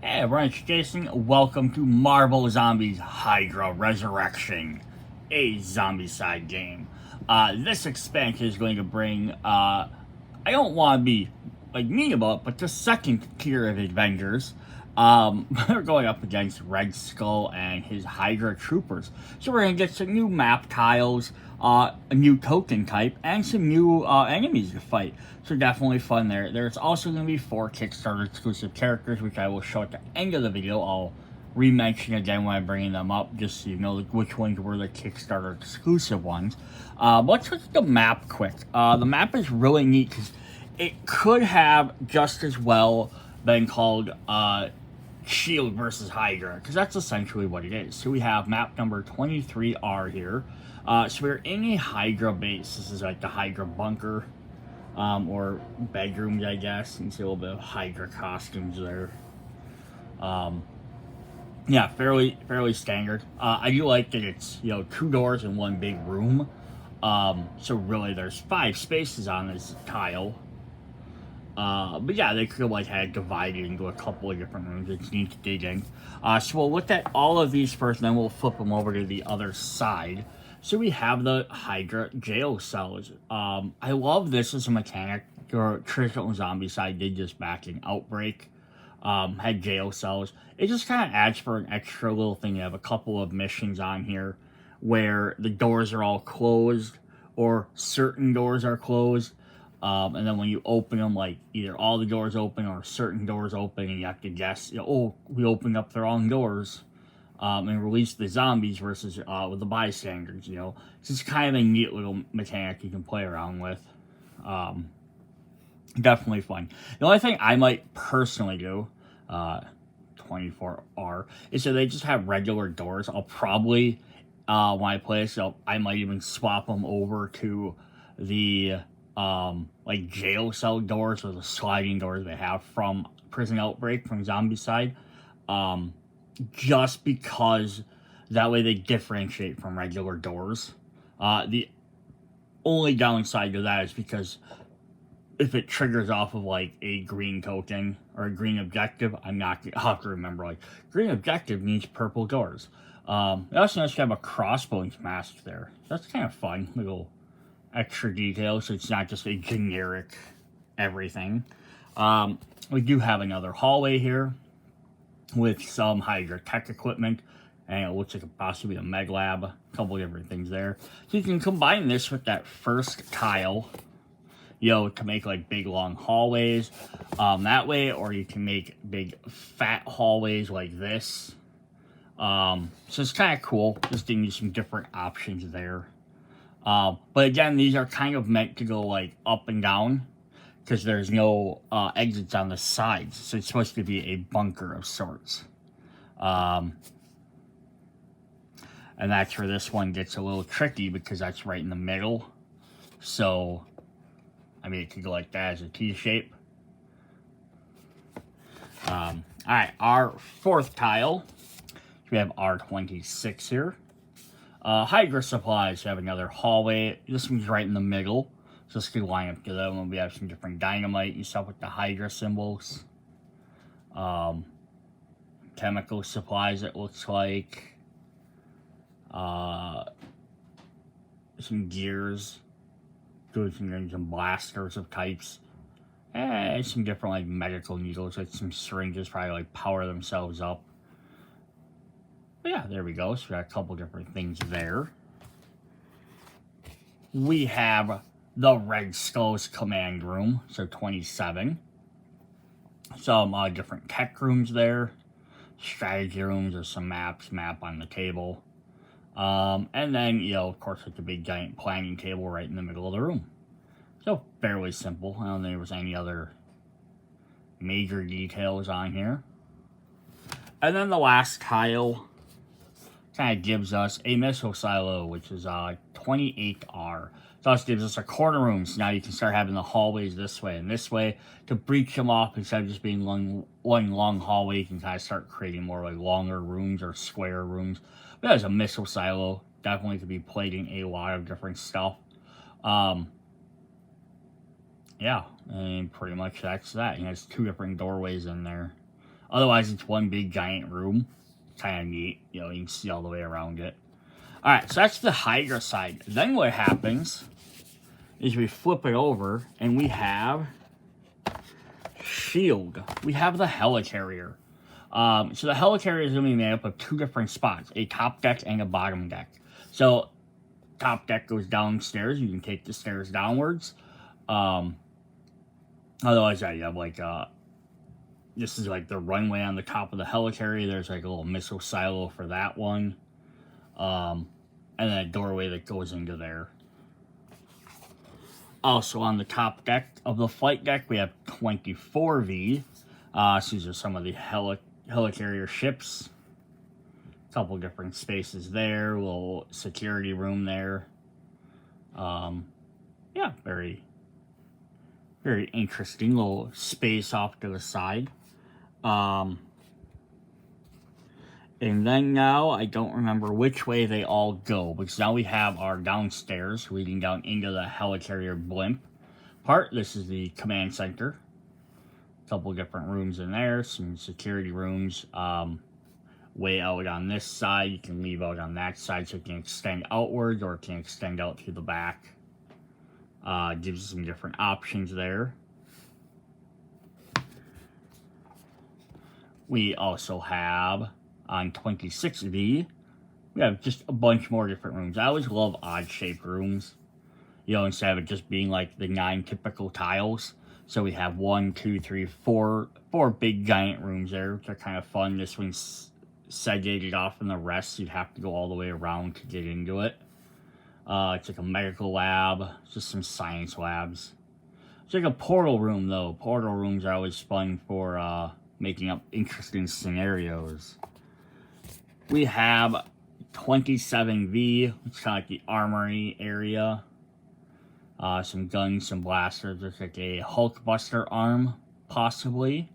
Hey everyone, it's Jason. Welcome to Marvel Zombies HYDRA Resurrection, a zombie side game. This expansion is going to bring, I don't want to be like mean about it, but the second tier of Avengers. They're going up against Red Skull and his HYDRA Troopers. So we're going to get some new map tiles, a new token type, and some new enemies to fight. So definitely fun there. There's also going to be 4 Kickstarter exclusive characters, which I will show at the end of the video. I'll re-mention again when I'm bringing them up, just so you know which ones were the Kickstarter exclusive ones. Let's look at the map quick. The map is really neat because it could have just as well been called S.H.I.E.L.D. versus HYDRA, because that's essentially what it is. So we have map number 23R here. So we're in a HYDRA base. This is like the HYDRA bunker, or bedrooms, I guess. You can see a little bit of HYDRA costumes there. Yeah, fairly standard. I do like that it's 2 doors in one big room. So really, there's 5 spaces on this tile. But yeah, they could have had divided into a couple of different rooms. It's neat to dig in. So we'll look at all of these first, and then we'll flip them over to the other side. So we have the HYDRA jail cells. I love this as a mechanic. The traditional zombie side did just back in Outbreak. Had jail cells. It just kind of adds for an extra little thing. You have a couple of missions on here where the doors are all closed, or certain doors are closed. And then when you open them, like either all the doors open or certain doors open, and you have to guess, oh, we opened up the wrong doors, and release the zombies versus with the bystanders. It's just kind of a neat little mechanic you can play around with. Definitely fun. The only thing I might personally do, 24R, is so they just have regular doors. I'll probably, when I play this, I might even swap them over to the like jail cell doors, or the sliding doors they have from Prison Outbreak from Zombie Side, just because that way they differentiate from regular doors. The only downside to that is because if it triggers off of like a green token or a green objective, I'll have to remember, like, green objective means purple doors. It also nice to have a crossbones mask there. That's kind of fun, little extra details, so it's not just a generic everything. We do have another hallway here with some HYDRA tech equipment, and it looks like it possibly a med lab, a couple different things there. So you can combine this with that first tile, to make like big long hallways that way, or you can make big fat hallways like this. So it's kind of cool, just giving you some different options there. But again, these are kind of meant to go like up and down, because there's no exits on the sides, so it's supposed to be a bunker of sorts. And that's where this one gets a little tricky, because that's right in the middle. So, I mean, it could go like that as a T-shape. Alright, our 4th tile, we have R26 here. HYDRA supplies, we have another hallway. This one's right in the middle, so this could line up to that one. We have some different dynamite and stuff with the HYDRA symbols. Chemical supplies, it looks like. Some gears. Some blasters of types. And some different like medical needles, like some syringes, probably like power themselves up. But yeah, there we go. So we got a couple different things there. We have the Red Skull's command room, so 27. Some different tech rooms there. Strategy rooms, or some map on the table. And then, of course, like the big giant planning table right in the middle of the room. So, fairly simple. I don't think there was any other major details on here. And then the last tile kind of gives us a missile silo, which is 28R. So this gives us a corner room, so now you can start having the hallways this way and this way to breach them off. Instead of just being one long hallway, you can kind of start creating more like longer rooms or square rooms. But as a missile silo, definitely could be played in a lot of different stuff. Yeah, and pretty much that's that. It has 2 different doorways in there. Otherwise, it's one big giant room. Kind of neat. You know, you can see all the way around it. Alright, so that's the Hydra side. Then what happens is we flip it over and we have S.H.I.E.L.D. We have the Hellicarrier. So the Hellicarrier is going to be made up of 2 different spots, a top deck and a bottom deck. So top deck goes downstairs. You can take the stairs downwards. Otherwise, yeah, you have like this is like the runway on the top of the Hellicarrier. There's like a little missile silo for that one. And then a doorway that goes into there. Also on the top deck of the flight deck, we have 24V. So these are some of the Hellicarrier ships. A couple different spaces there. A little security room there. Yeah, very, very interesting little space off to the side. And then now, I don't remember which way they all go, because now we have our downstairs leading down into the Hellicarrier blimp part. This is the command center. A couple different rooms in there, some security rooms. Way out on this side, you can leave out on that side, so it can extend outwards or it can extend out through the back. Gives you some different options there. We also have on 26V, we have just a bunch more different rooms. I always love odd-shaped rooms, you know, instead of it just being like the 9 typical tiles. So we have 1, 2, 3, 4 big giant rooms there, which are kind of fun. This one's segregated off from the rest, so you'd have to go all the way around to get into it. It's like a medical lab, just some science labs. It's like a portal room, though. Portal rooms are always fun for making up interesting scenarios. We have 27V, which is kind of like the armory area. Some guns, some blasters. There's like a Hulkbuster arm, possibly.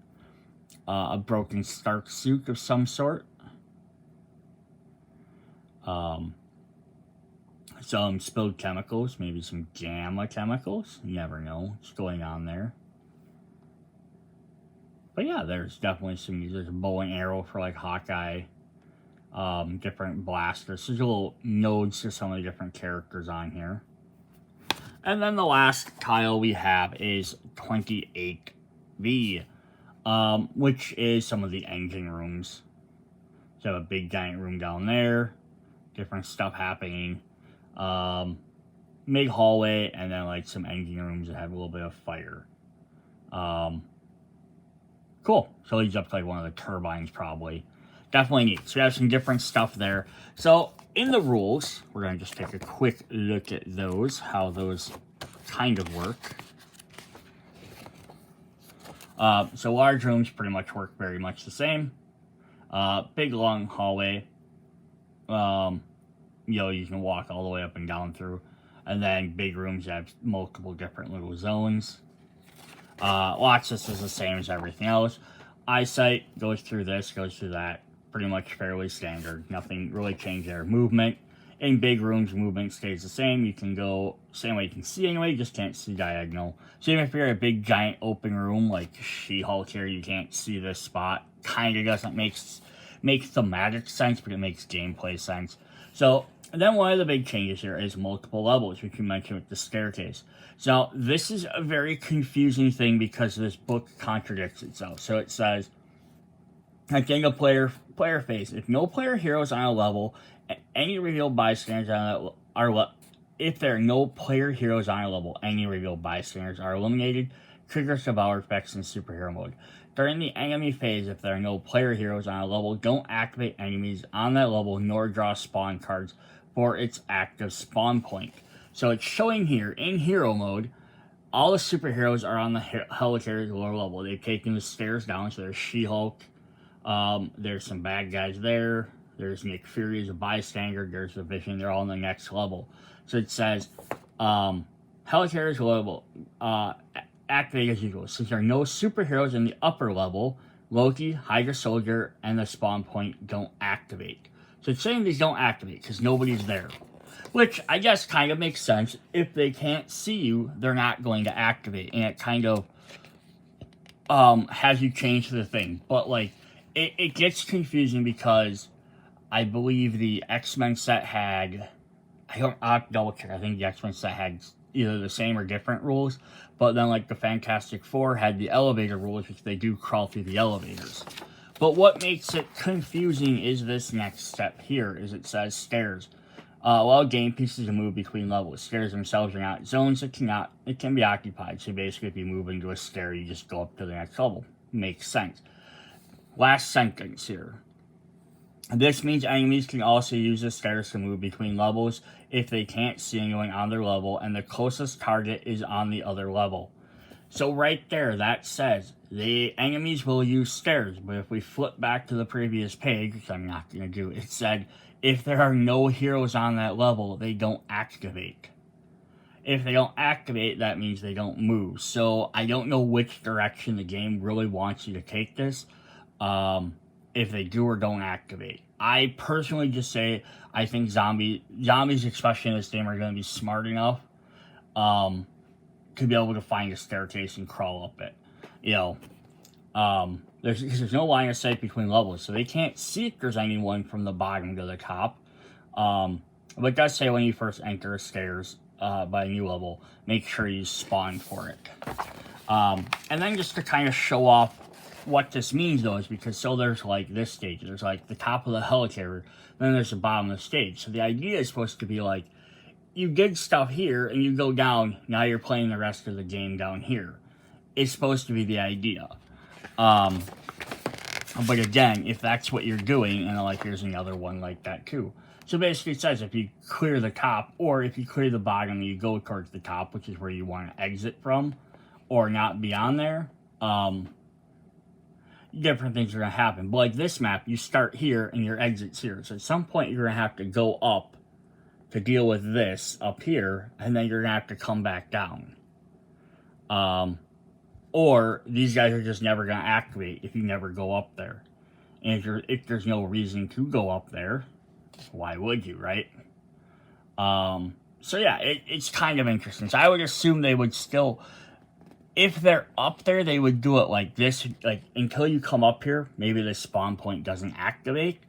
A broken Stark suit of some sort. Some spilled chemicals, maybe some gamma chemicals. You never know what's going on there. But yeah, there's definitely there's a bow and arrow for like Hawkeye. Different blasters. There's little nodes to some of the different characters on here. And then the last tile we have is 28V, which is some of the engine rooms. So a big giant room down there, different stuff happening. Big hallway, and then like some engine rooms that have a little bit of fire. Cool. So it leads up to like one of the turbines probably. Definitely neat. So we have some different stuff there. So in the rules, we're going to just take a quick look at those, how those kind of work. So large rooms pretty much work very much the same. Big long hallway. You know, you can walk all the way up and down through. And then big rooms have multiple different little zones. Lots of this is the same as everything else. Eyesight goes through this, goes through that. Pretty much fairly standard. Nothing really changed there. Movement. In big rooms, movement stays the same. You can go same way you can see anyway, you just can't see diagonal. So even if you're in a big giant open room like She-Hulk here, you can't see this spot. Kinda doesn't make thematic sense, but it makes gameplay sense. So then one of the big changes here is multiple levels, which you mentioned with the staircase. So this is a very confusing thing because this book contradicts itself. So it says, at the end of player phase, if no player heroes on a level, any revealed bystanders if there are no player heroes on a level, any revealed bystanders are eliminated. Triggers devour effects in superhero mode. During the enemy phase, if there are no player heroes on a level, don't activate enemies on that level, nor draw spawn cards for its active spawn point. So it's showing here, in hero mode, all the superheroes are on the Hellicarrier's lower level. They've taken the stairs down, so there's She-Hulk. There's some bad guys there. There's Nick Fury as a bystander. There's the Vision. They're all on the next level. So it says, Hellicarrier's level, activate as usual. Since there are no superheroes in the upper level, Loki, Hydra Soldier, and the spawn point don't activate. So it's saying these don't activate because nobody's there. Which I guess kind of makes sense. If they can't see you, they're not going to activate. And it kind of has you change the thing. But like, it gets confusing because I believe the X-Men set had, I'll double check, I think the X-Men set had either the same or different rules, but then like the Fantastic Four had the elevator rules, which they do crawl through the elevators. But what makes it confusing is this next step here, is it says stairs. Allow game pieces to move between levels. Stairs themselves are not zones, it can be occupied. So basically if you move into a stair, you just go up to the next level. Makes sense. Last sentence here. This means enemies can also use the stairs to move between levels if they can't see anyone on their level and the closest target is on the other level. So right there, that says the enemies will use stairs, but if we flip back to the previous page, which I'm not going to do, it said if there are no heroes on that level, they don't activate. If they don't activate, that means they don't move. So I don't know which direction the game really wants you to take this. If they do or don't activate. I personally just say I think zombies, especially in this game, are going to be smart enough to be able to find a staircase and crawl up it. You know, there's no line of sight between levels, so they can't see if there's anyone from the bottom to the top. But it does say when you first enter stairs by a new level, make sure you spawn for it. And then just to kind of show off what this means, though, is because so there's like this stage, there's like the top of the Hellicarrier, then there's the bottom of the stage. So the idea is supposed to be like you did stuff here and you go down, now you're playing the rest of the game down here. It's supposed to be the idea. But again, if that's what you're doing, and like here's another one like that too. So basically it says if you clear the top, or if you clear the bottom, you go towards the top, which is where you want to exit from, or not be on there. Different things are going to happen. But like this map, you start here and your exit's here. So at some point you're going to have to go up to deal with this up here, and then you're going to have to come back down. Or these guys are just never going to activate if you never go up there. And if there's no reason to go up there, why would you, right? So yeah, it's kind of interesting. So I would assume they would still, if they're up there, they would do it like this, like until you come up here, maybe the spawn point doesn't activate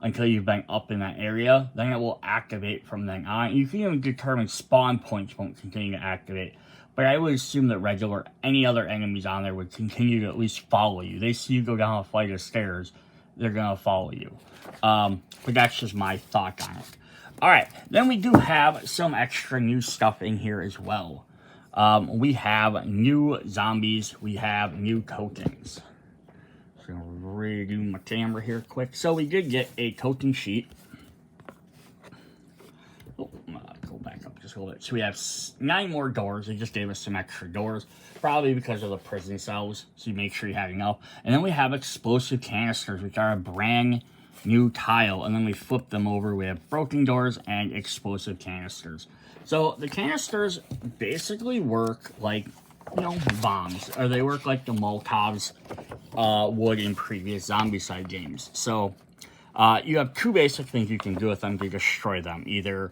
until you've been up in that area, then it will activate from then on. You can even determine spawn points won't continue to activate, but I would assume that any other enemies on there would continue to at least follow you. They see you go down a flight of stairs, they're gonna follow you. But that's just my thought on it. Alright, then we do have some extra new stuff in here as well. We have new zombies, we have new tokens. Just gonna redo my camera here quick. So we did get a token sheet. Oh, go back up just a little bit. So we have 9 more doors. They just gave us some extra doors, probably because of the prison cells, so you make sure you have enough. And then we have explosive canisters, which are a brand new tile, and then we flip them over. We have broken doors and explosive canisters. So the canisters basically work like, you know, bombs, or they work like the Molotovs would in previous Zombicide games. So you have 2 basic things you can do with them to destroy them. Either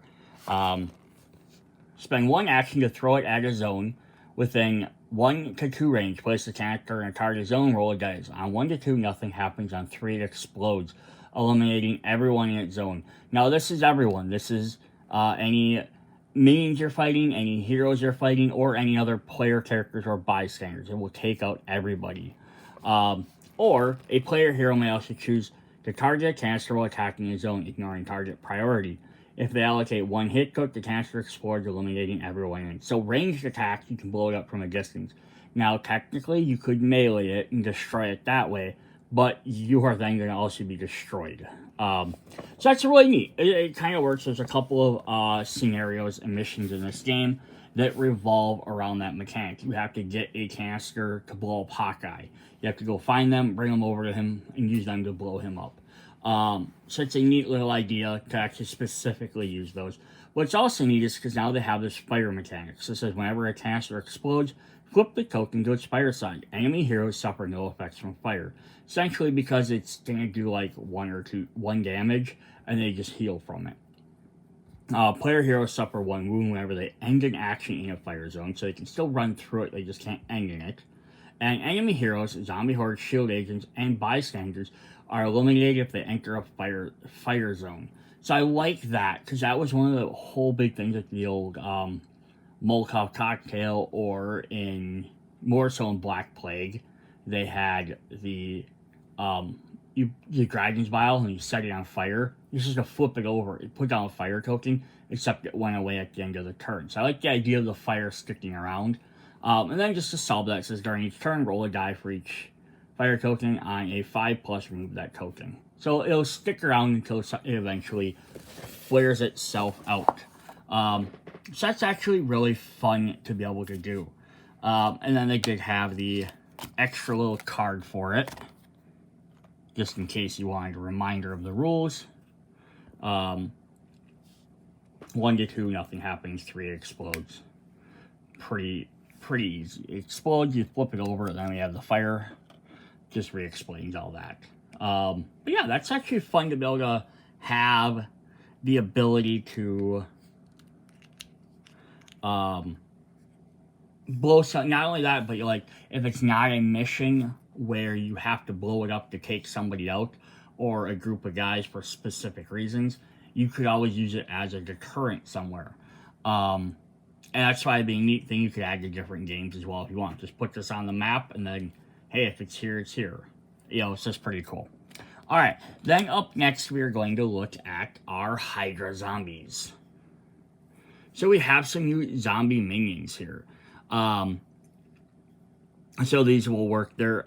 spend 1 action to throw it at a zone within 1 to 2 range, place the canister in a target zone, roll a dice. On 1 to 2, nothing happens. On 3, it explodes, eliminating everyone in its zone. Now this is everyone. This is any minions you're fighting, any heroes you're fighting, or any other player characters or bystanders. It will take out everybody. Or a player hero may also choose to target a canister while attacking a zone, ignoring target priority. If they allocate 1 hit cook, the canister explodes, eliminating everyone in. So ranged attacks, you can blow it up from a distance. Now technically you could melee it and destroy it that way, but you are then going to also be destroyed. So that's really neat. It kind of works. There's a couple of scenarios and missions in this game that revolve around that mechanic. You have to get a canister to blow up Hawkeye. You have to go find them, bring them over to him, and use them to blow him up. So it's a neat little idea to actually specifically use those. What's also neat is because now they have this fire mechanic. So it says whenever a canister explodes, flip the token to its fire side. Enemy heroes suffer no effects from fire. Essentially because it's going to do like 1 damage, and they just heal from it. Player heroes suffer 1 wound whenever they end an action in a fire zone, so they can still run through it, they just can't end in it. And enemy heroes, zombie hordes, shield agents, and bystanders are eliminated if they enter a fire zone. So I like that, because that was one of the whole big things with the old Molotov cocktail, or more so in Black Plague, they had the Dragon's Vial, and you set it on fire. You're just gonna flip it over, you put down a fire token, except it went away at the end of the turn. So I like the idea of the fire sticking around. And then just a solve that says during each turn, roll a die for each fire token. On a 5+, remove that token. So it'll stick around until it eventually flares itself out. So that's actually really fun to be able to do. And then they did have the extra little card for it, just in case you wanted a reminder of the rules. 1 to 2, nothing happens. 3, it explodes. Pretty easy. It explodes, you flip it over, and then we have the fire. Just re-explains all that. But yeah, that's actually fun to be able to have the ability to blow something. Not only that, but like, if it's not a mission where you have to blow it up to take somebody out, or a group of guys for specific reasons, you could always use it as a deterrent somewhere. And that's why it'd be a neat thing you could add to different games as well if you want. Just put this on the map, and then, hey, if it's here, it's here. You know, it's just pretty cool. Alright, then up next, we are going to look at our HYDRA zombies. So we have some new zombie minions here. So these will work. They're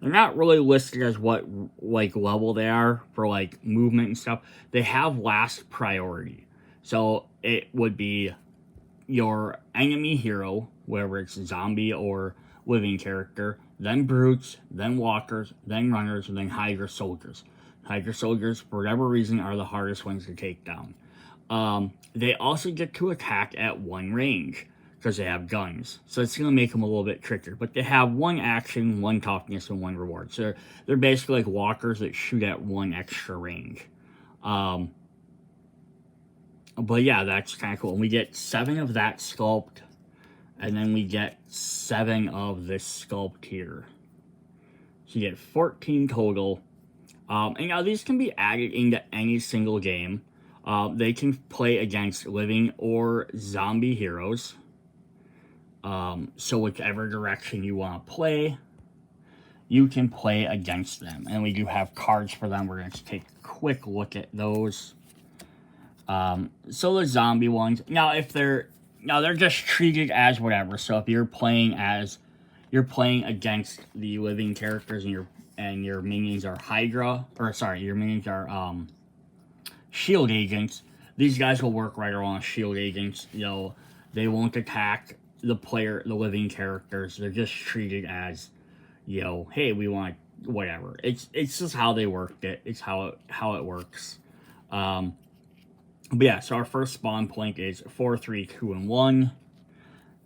not really listed as what like level they are for like movement and stuff. They have last priority. So it would be your enemy hero, whether it's zombie or living character, then brutes, then walkers, then runners, and then HYDRA soldiers. HYDRA soldiers, for whatever reason, are the hardest ones to take down. They also get to attack at 1 range, because they have guns. So it's going to make them a little bit trickier. But they have 1 action, 1 toughness, and 1 reward. So they're basically like walkers that shoot at 1 extra range. But yeah, that's kind of cool. And we get 7 of that sculpt. And then we get 7 of this sculpt here. So you get 14 total. And now these can be added into any single game. They can play against living or zombie heroes. So whichever direction you want to play, you can play against them. And we do have cards for them. We're going to take a quick look at those. So the zombie ones, now they're just treated as whatever. So if you're playing against the living characters, and your minions are your minions are S.H.I.E.L.D. agents, these guys will work right around S.H.I.E.L.D. agents. You know, they won't attack the living characters. They're just treated as, you know, hey, we want whatever. It's just how they worked it. It's how it works. But yeah, so our first spawn point is 4, 3, 2, and 1.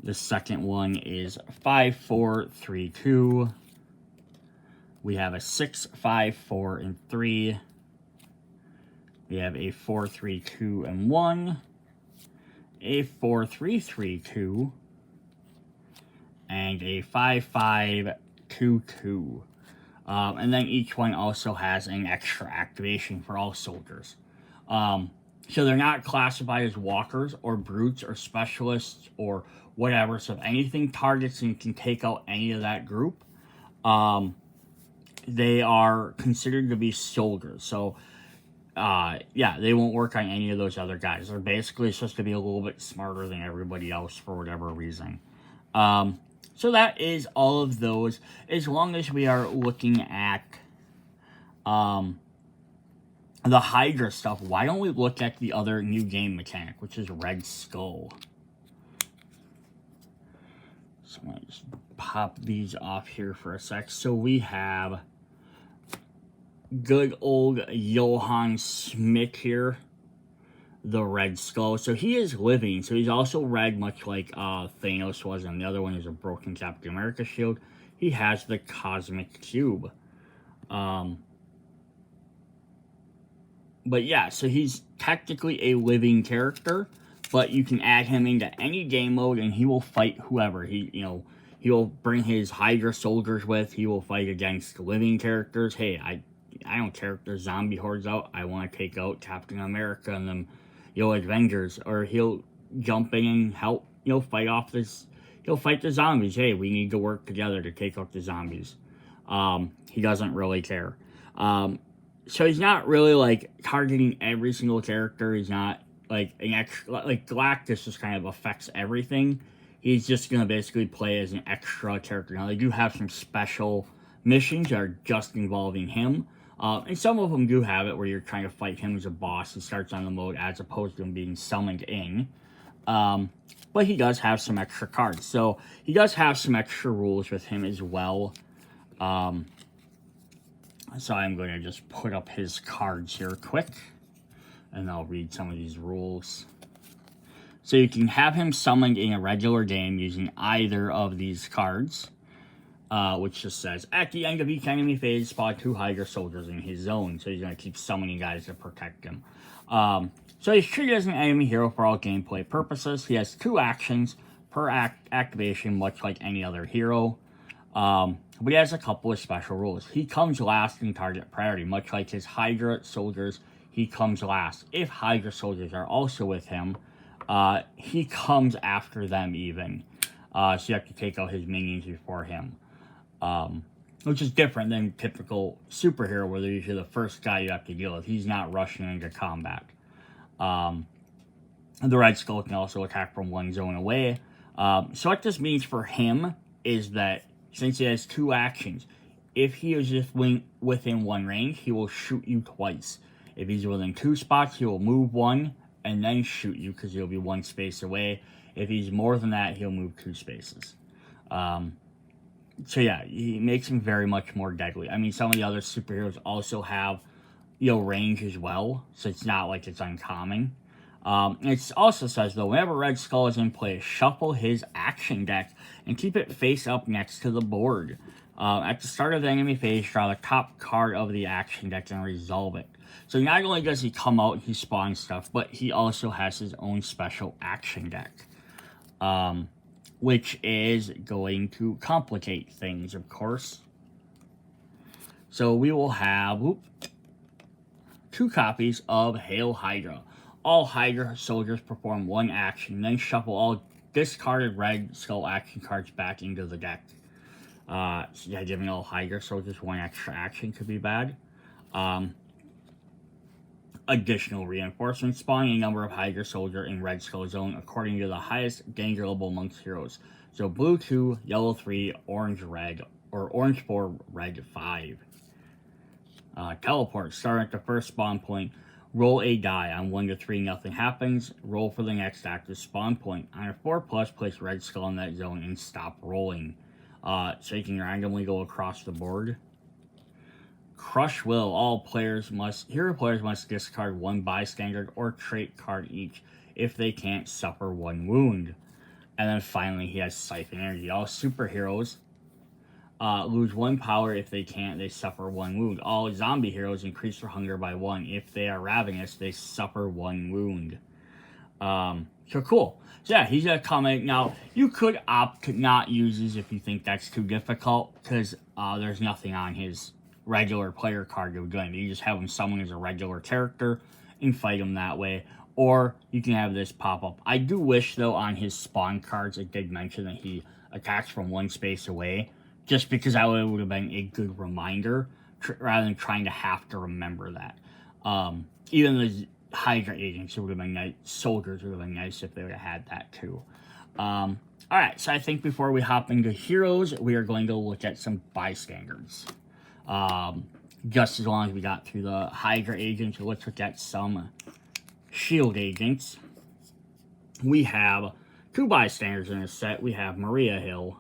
The second one is 5, 4, 3, 2. We have a 6, 5, 4, and 3. We have a 4, 3, 2, and 1. A 4, 3, 3, 2. And a 5, 5, 2, 2. And then each one also has an extra activation for all soldiers. So they're not classified as walkers or brutes or specialists or whatever. So if anything targets and can take out any of that group, they are considered to be soldiers. So, yeah, they won't work on any of those other guys. They're basically supposed to be a little bit smarter than everybody else for whatever reason. So that is all of those. As long as we are looking at the HYDRA stuff, why don't we look at the other new game mechanic, which is Red Skull. So I'm going to just pop these off here for a sec. So we have good old Johann Schmidt here, the Red Skull. So he is living, so he's also red, much like Thanos was, and the other one is a broken Captain America shield. He has the Cosmic Cube. But yeah, so he's technically a living character, but you can add him into any game mode and he will fight whoever. He He will bring his Hydra soldiers with. He will fight against living characters. Hey, I don't care if there's zombie hordes out. I want to take out Captain America and them, Avengers. Or he'll jump in and help, fight off this. He'll fight the zombies. Hey, we need to work together to take out the zombies. He doesn't really care. So he's not really, like, targeting every single character. He's not, like, an extra... Like, Galactus just kind of affects everything. He's just going to basically play as an extra character. Now, they do have some special missions that are just involving him. And some of them do have it where you're trying to fight him as a boss. He starts on the mode as opposed to him being summoned in. But he does have some extra cards. So he does have some extra rules with him as well. So I'm going to just put up his cards here quick. And I'll read some of these rules. So you can have him summoned in a regular game using either of these cards. Which just says, at the end of each enemy phase, spot 2 Hydra soldiers in his zone. So he's going to keep summoning guys to protect him. So he's treated as an enemy hero for all gameplay purposes. He has 2 actions per activation, much like any other hero. But he has a couple of special rules. He comes last in target priority, much like his Hydra soldiers. He comes last. If Hydra soldiers are also with him, he comes after them even. So you have to take out his minions before him. Which is different than typical superhero, where they're usually the first guy you have to deal with. He's not rushing into combat. The Red Skull can also attack from one zone away. So what this means for him is that since he has 2 actions, if he is just within 1 range, he will shoot you twice. If he's within 2 spots, he will move 1 and then shoot you because he'll be 1 space away. If he's more than that, he'll move 2 spaces. So yeah, he makes him very much more deadly. I mean, some of the other superheroes also have, range as well, so it's not like it's uncommon. It also says, though, whenever Red Skull is in play, shuffle his action deck and keep it face up next to the board. At the start of the enemy phase, draw the top card of the action deck and resolve it. So not only does he come out and he spawns stuff, but he also has his own special action deck. Which is going to complicate things, of course. So we will have 2 copies of Hail Hydra. All Hydra soldiers perform 1 action, then shuffle all discarded Red Skull action cards back into the deck. So yeah, giving all Hydra soldiers 1 extra action could be bad. Additional reinforcements, spawning a number of Hydra soldier in Red Skull zone according to the highest danger level amongst heroes. So blue 2, yellow 3, orange red, or orange 4, red 5. Teleport, start at the first spawn point. Roll a die. On 1 to 3, nothing happens. Roll for the next active spawn point. On a 4+, place Red Skull in that zone and stop rolling. So you can randomly go across the board. Crush Will. Hero players must discard 1 bystander or trait card each if they can't suffer 1 wound. And then finally, he has Siphon Energy. All superheroes lose 1 power. If they can't, they suffer 1 wound. All zombie heroes increase their hunger by 1. If they are ravenous, they suffer 1 wound. So cool. So yeah, he's gonna come in. Now, you could opt to not use these if you think that's too difficult, because there's nothing on his regular player card you're doing. You just have him summon as a regular character and fight him that way. Or you can have this pop up. I do wish, though, on his spawn cards, it did mention that he attacks from 1 space away, just because that would have been a good reminder, rather than trying to have to remember that. Even the Hydra agents, it would have been nice. Soldiers would have been nice if they would have had that, too. Alright, so I think before we hop into heroes, we are going to look at some bystanders. Just as long as we got through the Hydra agents, let's look at some S.H.I.E.L.D. agents. We have 2 bystanders in this set. We have Maria Hill.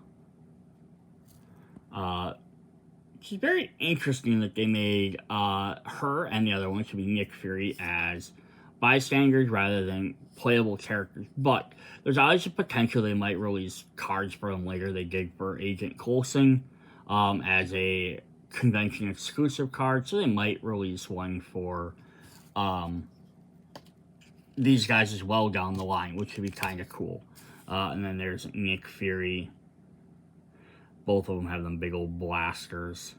It's very interesting that they made her and the other one, to be Nick Fury, as bystanders rather than playable characters. But there's always a potential they might release cards for them later. They did for Agent Coulson as a convention exclusive card, so they might release one for these guys as well down the line, which would be kind of cool. And then there's Nick Fury Both of them have them big old blasters.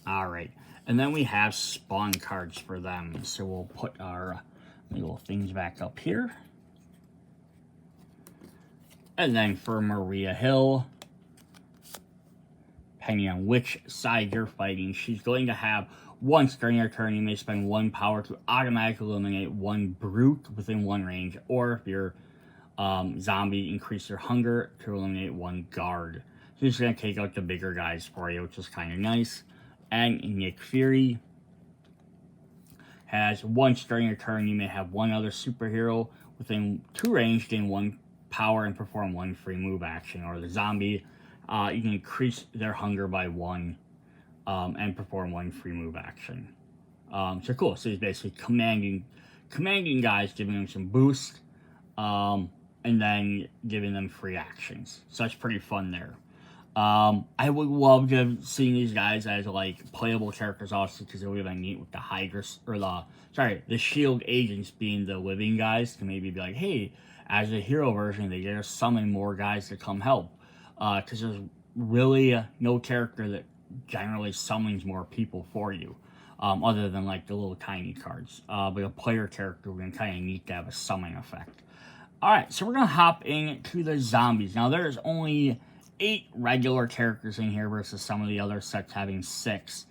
Alright, and then we have spawn cards for them. So we'll put our little things back up here. And then for Maria Hill, depending on which side you're fighting, she's going to have once during your turn, you may spend 1 power to automatically eliminate 1 brute within 1 range, or if you're zombie, increase your hunger to eliminate 1 guard. So she's going to take out the bigger guys for you, which is kind of nice. And Nick Fury has once during your turn, you may have 1 other superhero within 2 range, gain 1 power and perform 1 free move action. Or the zombie, you can increase their hunger by 1 and perform 1 free move action. So cool. So he's basically commanding guys, giving them some boost, and then giving them free actions. So that's pretty fun there. I would love to have seen these guys as like playable characters also, because it would have been neat with the HYDRA, or the S.H.I.E.L.D. agents being the living guys, to maybe be like, hey, as a hero version, they get to summon more guys to come help. Because there's really no character that generally summons more people for you, other than like the little tiny cards. But a player character would be kind of neat to have a summon effect. Alright, so we're going to hop into the zombies. Now, there's only 8 regular characters in here versus some of the other sets having 6.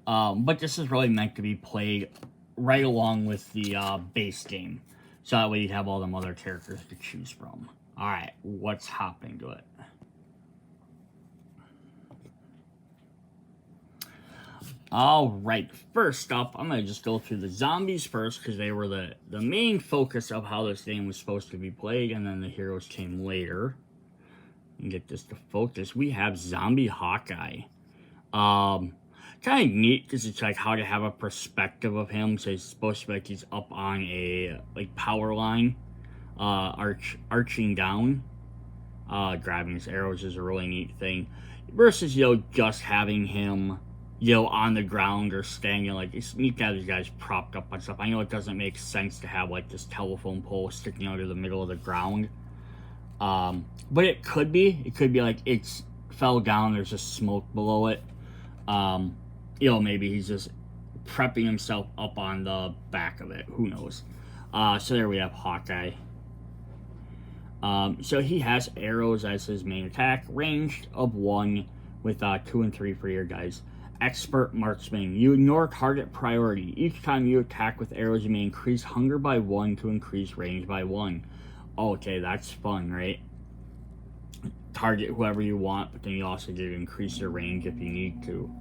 But this is really meant to be played right along with the base game. So that way you have all them other characters to choose from. Alright, let's hop into it. Alright, first up, I'm going to just go through the zombies first, because they were the main focus of how this game was supposed to be played, and then the heroes came later. And get this to focus. We have Zombie Hawkeye. Kind of neat, because it's like how to have a perspective of him. So he's supposed to be like he's up on a like power line, arching down. Grabbing his arrows is a really neat thing. Versus, just having him, on the ground or standing. Like, it's neat to have these guys propped up on stuff. I know it doesn't make sense to have like this telephone pole sticking out of the middle of the ground. But it could be like it's fell down, there's just smoke below it. Maybe he's just prepping himself up on the back of it. Who knows? So there we have Hawkeye. So he has arrows as his main attack, ranged of 1 with 2 and 3 for your guys. Expert Marksman. You ignore target priority. Each time you attack with arrows, you may increase hunger by 1 to increase range by 1. Okay, that's fun, right? Target whoever you want, but then you also get to increase your range if you need to.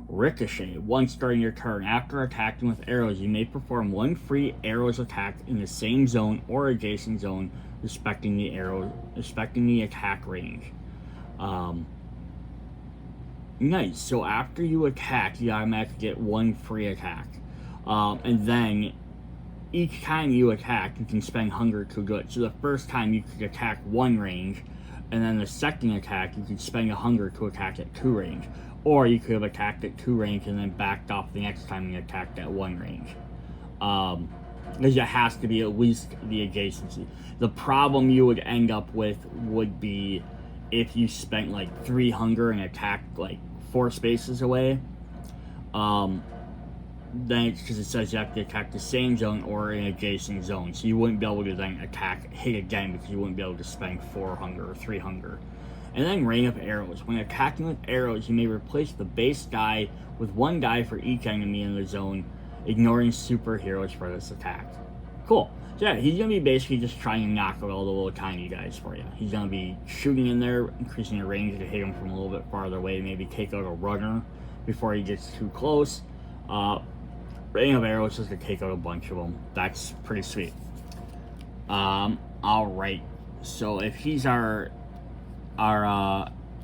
Ricochet. Once during your turn, after attacking with arrows, you may perform 1 free arrows attack in the same zone or adjacent zone, respecting the attack range. Nice. So after you attack, you automatically get 1 free attack. And then each time you attack, you can spend hunger to good. So the first time you could attack 1 range, and then the second attack, you could spend a hunger to attack at 2 range. Or you could have attacked at 2 range and then backed off the next time you attacked at 1 range. Because it has to be at least the adjacency. The problem you would end up with would be if you spent like 3 hunger and attacked like 4 spaces away. Then it's because it says you have to attack the same zone or an adjacent zone. So you wouldn't be able to then hit again, because you wouldn't be able to spend 4 hunger or 3 hunger. And then rain of arrows. When attacking with arrows, you may replace the base die with 1 die for each enemy in the zone, ignoring superheroes for this attack. Cool. So yeah, he's going to be basically just trying to knock out all the little tiny guys for you. He's going to be shooting in there, increasing your range to hit him from a little bit farther away, maybe take out a runner before he gets too close. Rain of arrows is to take out a bunch of them. That's pretty sweet. Alright. So if he's our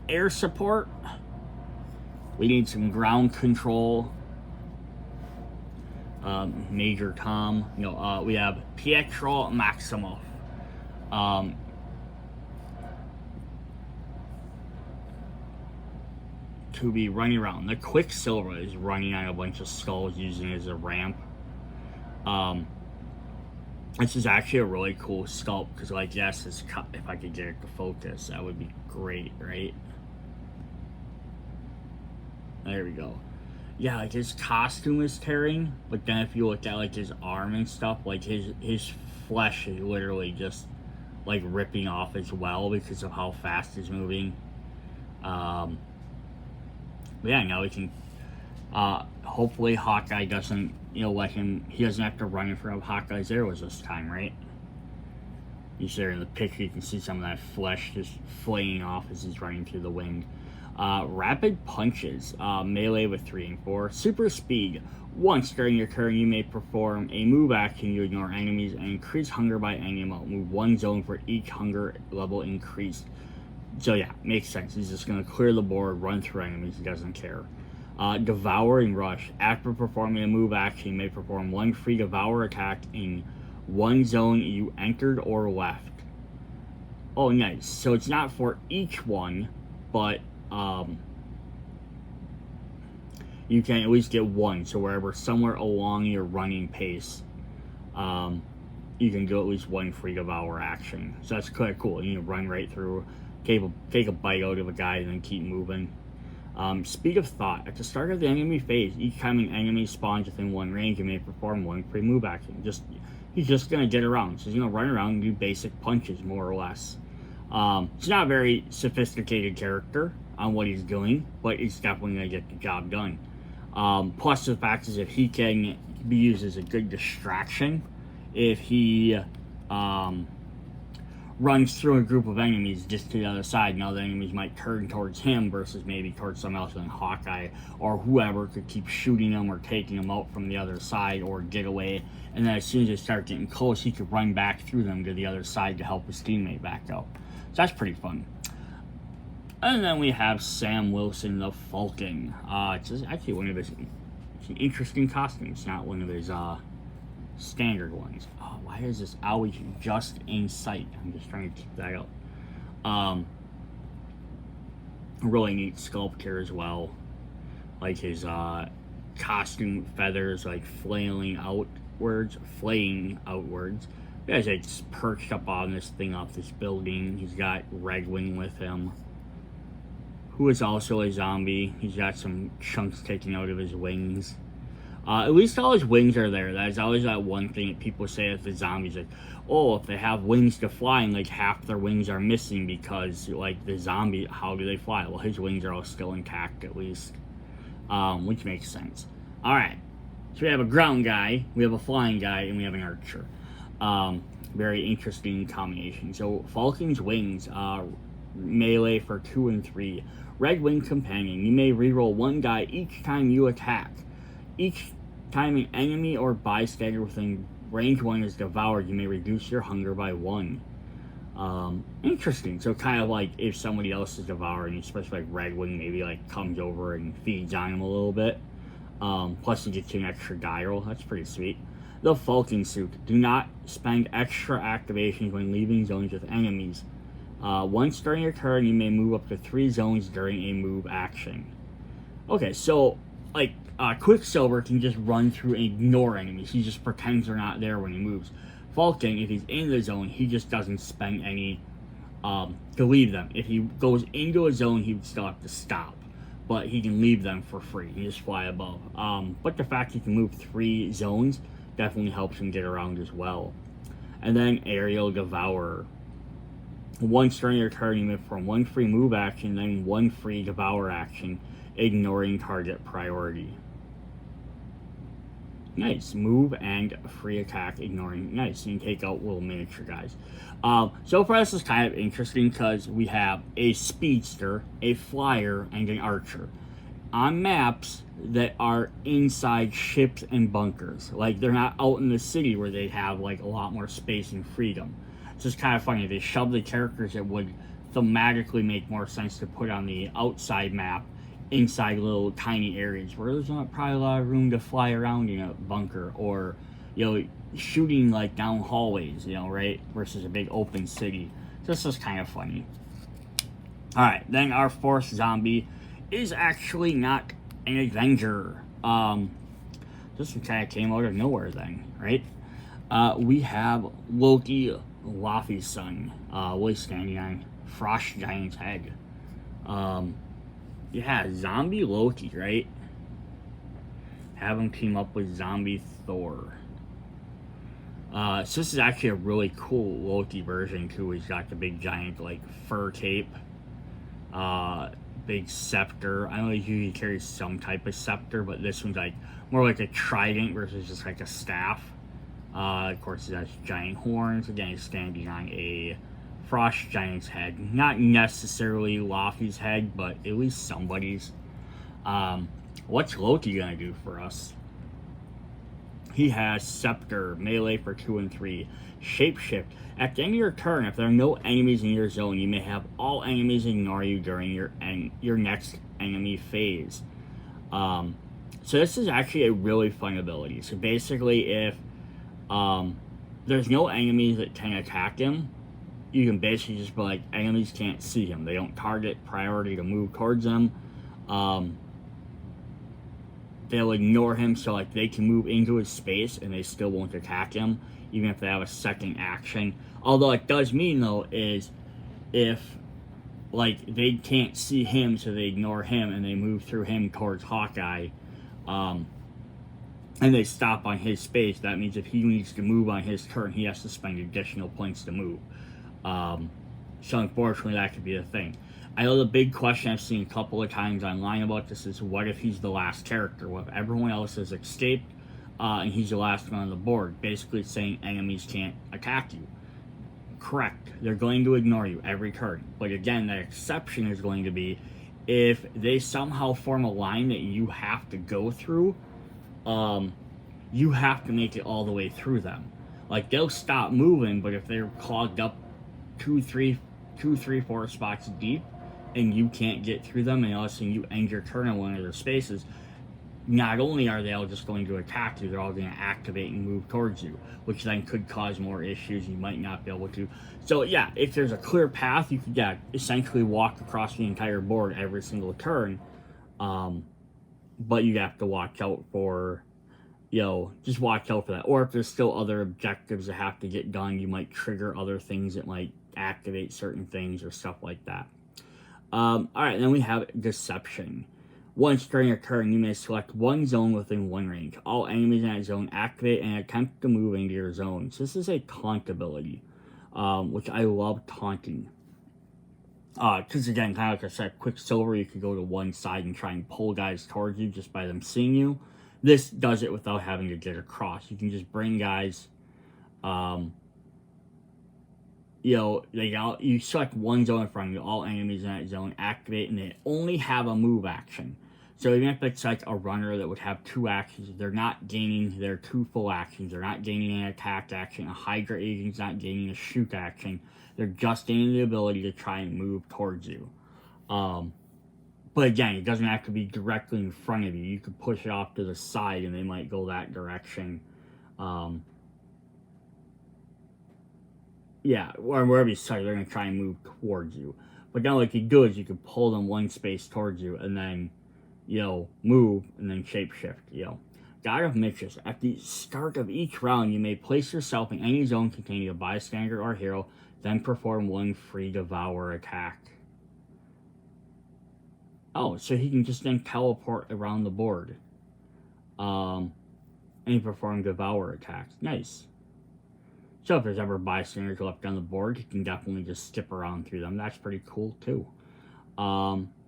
air support, we need some ground control. Major Tom. We have Pietro Maximoff. To be running around. The Quicksilver is running on a bunch of skulls using it as a ramp. This is actually a really cool sculpt because, like, yes, if I could get it to focus, that would be great, right? There we go. Yeah, like his costume is tearing, but then if you look at like his arm and stuff, like his flesh is literally just like ripping off as well because of how fast he's moving. But yeah, now we can. Hopefully Hawkeye doesn't, let him. He doesn't have to run in front of Hawkeye's arrows this time, right? You see there in the picture, you can see some of that flesh just flaying off as he's running through the wind. Rapid punches, melee with 3 and 4. Super speed. Once during your turn, you may perform a move action. You ignore enemies and increase hunger by any amount. Move 1 zone for each hunger level increased. So yeah, makes sense. He's just going to clear the board, run through enemies. He doesn't care. Devour and Rush. After performing a move action, you may perform 1 free Devour attack in 1 zone you entered or left. Oh, nice. So it's not for each one, but you can at least get 1. So wherever, somewhere along your running pace, you can do at least 1 free Devour action. So that's quite cool. You can run right through, take a bite out of a guy, and then keep moving. Speed of Thought. At the start of the enemy phase, each time an enemy spawns within 1 range, you may perform 1 free move action. He's just going to get around. So he's going to run around and do basic punches, more or less. It's not a very sophisticated character on what he's doing, but it's definitely going to get the job done. Plus the fact is that he can be used as a good distraction if he runs through a group of enemies just to the other side. Now the enemies might turn towards him versus maybe towards someone else, and Hawkeye or whoever could keep shooting them or taking them out from the other side or get away. And then as soon as they start getting close, he could run back through them to the other side to help his teammate back out. So that's pretty fun. And then we have Sam Wilson, the Falcon. It's actually one of his, it's an interesting costume. It's not one of his standard ones. Oh, why is this always just in sight? I'm just trying to keep that up. Really neat sculpt here as well. Like his costume feathers like flaying outwards. He's like perched up on this thing off this building. He's got Redwing with him, who is also a zombie. He's got some chunks taken out of his wings. At least all his wings are there. That is always that one thing that people say with the zombies, like, oh, if they have wings to fly and like half their wings are missing because like the zombie, how do they fly? Well, his wings are all still intact at least, which makes sense. All right, so we have a ground guy, we have a flying guy, and we have an archer. Very interesting combination. So Falcon's wings, melee for 2 and 3. Red Wing Companion. You may reroll 1 die each time you attack. Each time an enemy or bystander within range 1 is devoured, you may reduce your hunger by 1. Interesting. So kind of like if somebody else is devouring, especially like Red Wing, maybe like comes over and feeds on him a little bit. Plus you get an extra die roll. That's pretty sweet. The Falcon Suit. Do not spend extra activations when leaving zones with enemies. Once during your turn, you may move up to 3 zones during a move action. Okay, so like Quicksilver can just run through and ignore enemies. He just pretends they're not there when he moves. Falcon, if he's in the zone, he just doesn't spend any to leave them. If he goes into a zone, he would still have to stop, but he can leave them for free. He just fly above. But the fact he can move 3 zones definitely helps him get around as well. And then Aerial Devourer. Once during your turn, you may perform 1 free move action, then 1 free Devour action, ignoring target priority. Nice. Move and free attack, ignoring. Nice. You can take out little miniature guys. So far, this is kind of interesting because we have a speedster, a flyer, and an archer on maps that are inside ships and bunkers. Like, they're not out in the city where they have like a lot more space and freedom. It's just kind of funny. They shove the characters that would thematically make more sense to put on the outside map inside little tiny areas where there's not probably a lot of room to fly around in a bunker, or shooting like down hallways, right, versus a big open city. This is kind of funny. All right, then our 4th zombie is actually not an Avenger. This one kind of came out of nowhere then, right? We have Loki, Laufey's son, was standing on Frost Giant's head. Yeah, Zombie Loki, right? Have him team up with Zombie Thor. So this is actually a really cool Loki version too. He's got the big giant like fur cape, big scepter. I know he usually carries some type of scepter, but this one's like more like a trident versus just like a staff. Of course, he has giant horns. Again, he's standing on a frost giant's head. Not necessarily Laufey's head, but at least somebody's. What's Loki gonna do for us? He has Scepter, melee for 2 and 3, Shapeshift. At the end of your turn, if there are no enemies in your zone, you may have all enemies ignore you during your next enemy phase. So this is actually a really fun ability. So basically, if there's no enemies that can attack him, you can basically just be like, enemies can't see him. They don't target priority to move towards them. They'll ignore him, so like they can move into his space and they still won't attack him, even if they have a second action. Although it does mean though is if like they can't see him, so they ignore him and they move through him towards Hawkeye, and they stop on his space, that means if he needs to move on his turn, he has to spend additional points to move. So unfortunately, that could be a thing. I know the big question I've seen a couple of times online about this is, what if he's the last character? What if everyone else has escaped and he's the last one on the board? Basically saying enemies can't attack you. Correct. They're going to ignore you every turn. But again, the exception is going to be if they somehow form a line that you have to go through, you have to make it all the way through them. Like, they'll stop moving, but if they're clogged up 2, 3, 4 spots deep, and you can't get through them, and all of a sudden you end your turn in one of their spaces, not only are they all just going to attack you, they're all going to activate and move towards you, which then could cause more issues. You might not be able to. So yeah, if there's a clear path, you could essentially walk across the entire board every single turn, but you have to watch out for, just watch out for that. Or if there's still other objectives that have to get done, you might trigger other things that might activate certain things or stuff like that. Alright, then we have Deception. Once during a turn, you may select one zone within one range. All enemies in that zone activate and attempt to move into your zone. So this is a taunt ability, which I love taunting. Because again, kind of like I said, Quicksilver, you could go to one side and try and pull guys towards you just by them seeing you. This does it without having to get across. You can just bring guys, you select one zone in front of you, all enemies in that zone activate, and they only have a move action. So even if it's like a runner that would have 2 actions, they're not gaining their 2 full actions. They're not gaining an attack action. A Hydra agent's not gaining a shoot action. They're just gaining the ability to try and move towards you. But again, it doesn't have to be directly in front of you. You could push it off to the side and they might go that direction. Yeah, or wherever you start, they're going to try and move towards you. But now what you do is you can pull them one space towards you and then, move and then shapeshift, God of Mischief. At the start of each round, you may place yourself in any zone containing a bystander or hero, then perform one free Devour attack. Oh, so he can just then teleport around the board. And perform Devour attacks. Nice. So if there's ever bystanders left on the board, you can definitely just skip around through them. That's pretty cool, too.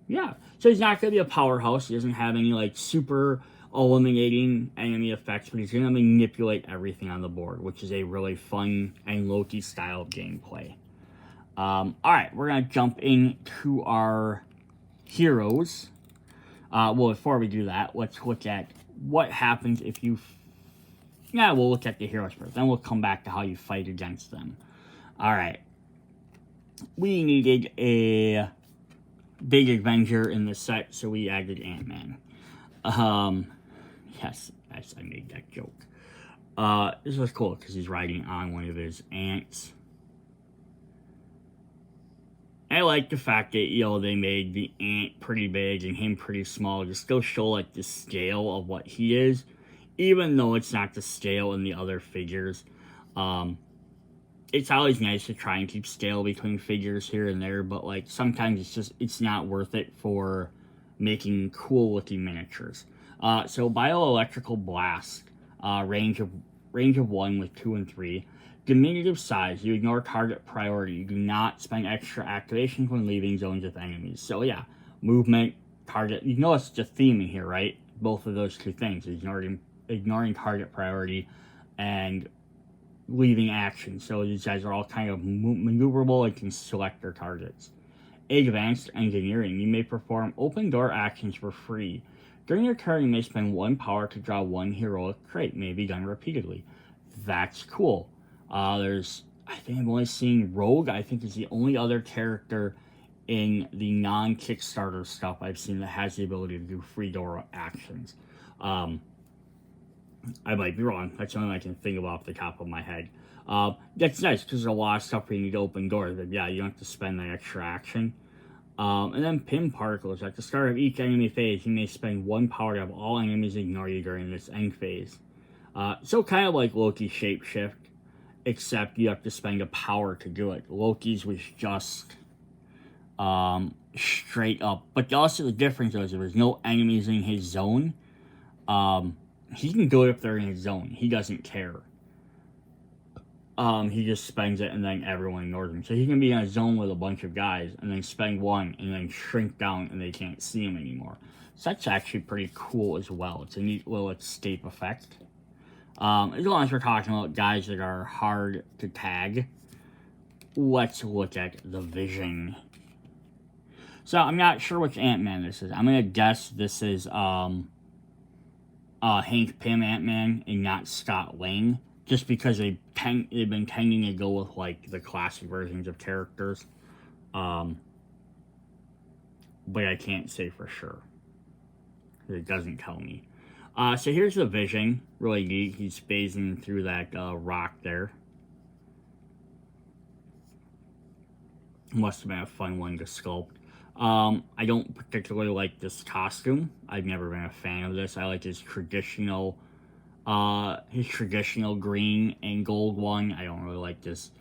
Yeah. So he's not going to be a powerhouse. He doesn't have any, super eliminating enemy effects, but he's going to manipulate everything on the board, which is a really fun and Loki style of gameplay. Alright, we're going to jump into our heroes. Well, before we do that, let's look at what happens if you... Yeah, we'll look at the heroes first. Then we'll come back to how you fight against them. Alright. We needed a big Avenger in the set, so we added Ant-Man. Yes, I made that joke. This was cool, because he's riding on one of his ants. I like the fact that, they made the ant pretty big and him pretty small, to still show, the scale of what he is. Even though it's not the scale in the other figures. It's always nice to try and keep scale between figures here and there, but like sometimes it's not worth it for making cool looking miniatures. So bioelectrical blast, range of 1 with 2 and 3. Diminutive size, you ignore target priority. You do not spend extra activations when leaving zones with enemies. So yeah, movement, target. You know it's just theme in here, right? Both of those two things, ignoring target priority and leaving action. So these guys are all kind of maneuverable and can select their targets. Advanced engineering, you may perform open door actions for free. During your turn, you may spend 1 power to draw 1 heroic trait, may be done repeatedly. That's cool. I think I've only seen Rogue, I think is the only other character in the non-Kickstarter stuff I've seen that has the ability to do free door actions. I might be wrong. That's the only I can think of off the top of my head. That's nice because there's a lot of stuff where you need to open doors. But yeah, you don't have to spend that extra action. And then pin particles. At the start of each enemy phase, you may spend 1 power to have all enemies ignore you during this end phase. So kind of like Loki's shapeshift, except you have to spend a power to do it. Loki's was just straight up. But also the difference is there's no enemies in his zone. He can do it if they're in his zone. He doesn't care. He just spends it and then everyone ignores him. So he can be in a zone with a bunch of guys and then spend 1 and then shrink down and they can't see him anymore. So that's actually pretty cool as well. It's a neat little escape effect. As long as we're talking about guys that are hard to tag, let's look at the Vision. So I'm not sure which Ant-Man this is. I'm going to guess this is Hank Pym Ant-Man and not Scott Lang. Just because they've been tending to go with like the classic versions of characters. But I can't say for sure. It doesn't tell me. So here's the Vision. Really neat. He's phasing through that rock there. Must have been a fun one to sculpt. I don't particularly like this costume. I've never been a fan of this. I like his traditional green and gold one. I don't really like this.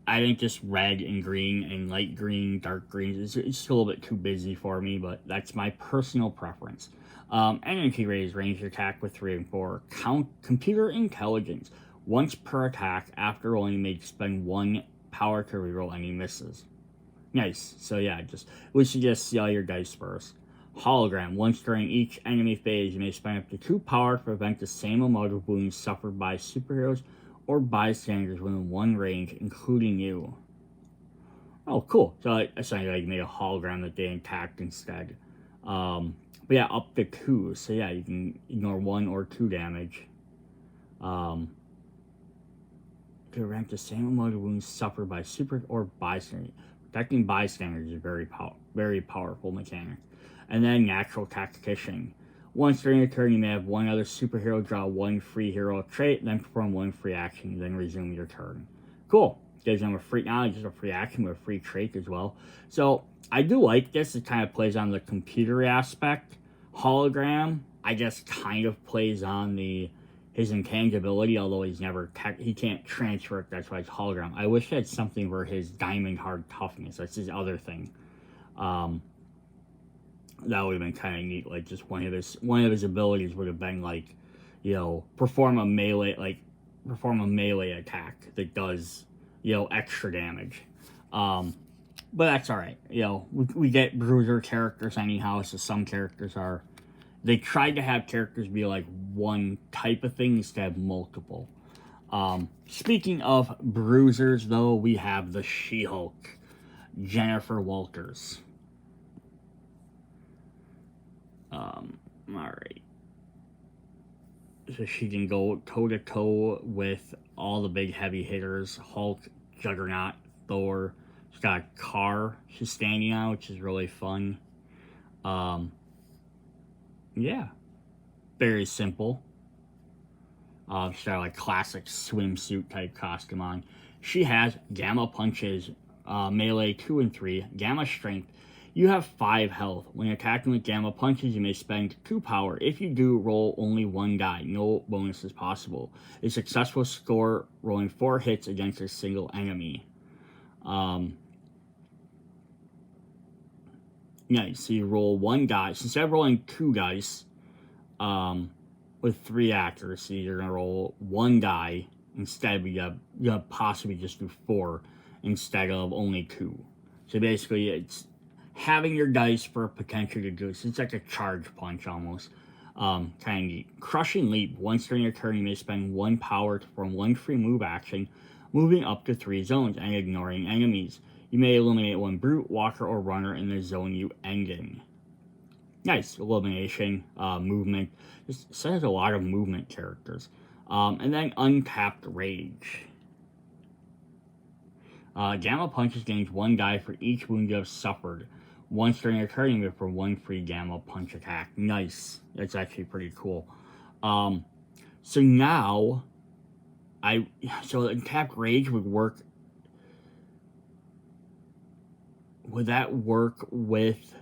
I think this red and green and light green, dark green, it's a little bit too busy for me, but that's my personal preference. Energy raise, range attack with 3 and 4. Computer intelligence. Once per attack, after rolling, you may spend 1 power to reroll any misses. Nice. So yeah, we should just see all your dice first. Hologram. Once during each enemy phase, you may spend up to 2 power to prevent the same amount of wounds suffered by superheroes or bystanders within 1 range, including you. Oh, cool. So essentially, you made a hologram that they attacked instead. But yeah, up to 2. So yeah, you can ignore 1 or 2 damage. To prevent the same amount of wounds suffered by super or bystanders. Protecting bystanders is a very powerful mechanic. And then Natural Tactician. Once during your turn, you may have 1 other superhero draw 1 free hero trait, then perform 1 free action, then resume your turn. Cool. Gives them a free, not just a free action, but a free trait as well. So I do like this. It kind of plays on the computer aspect. Hologram, I guess, kind of plays on his intangibility, although he can't transfer it. That's why it's hologram. I wish it had something for his diamond hard toughness. That's his other thing. That would have been kind of neat. Like just one of his abilities would have been like, perform a melee attack that does, extra damage. But that's all right. We get bruiser characters anyhow. So some characters they tried to have characters be like one type of thing instead of multiple. Speaking of bruisers, though, we have the She-Hulk, Jennifer Walters. Alright. So she can go toe-to-toe with all the big heavy hitters. Hulk, Juggernaut, Thor. She's got a car she's standing on, which is really fun. Yeah. Very simple. She's got like classic swimsuit type costume on. She has Gamma Punches, melee 2 and 3, Gamma Strength. You have 5 health. When attacking with gamma punches, you may spend 2 power. If you do, roll only 1 die. No bonuses possible. A successful score rolling 4 hits against a single enemy. Nice. So you roll 1 dice. Instead of rolling 2 dice with 3 accuracy, you're going to roll 1 die. Instead, you're going to possibly just do 4 instead of only 2. So basically, it's having your dice for potential to do. It's like a charge punch almost. Kind of neat. Crushing Leap. Once during your turn, you may spend 1 power to perform 1 free move action, moving up to 3 zones and ignoring enemies. You may eliminate 1 brute, walker, or runner in the zone you end in. Nice. Elimination, movement. This set has a lot of movement characters. And then Untapped Rage. Gamma Punches gains 1 die for each wound you have suffered. Once during your turn, you may perform 1 free Gamma Punch attack. Nice. That's actually pretty cool. So now, so Untapped Rage would work. Would that work with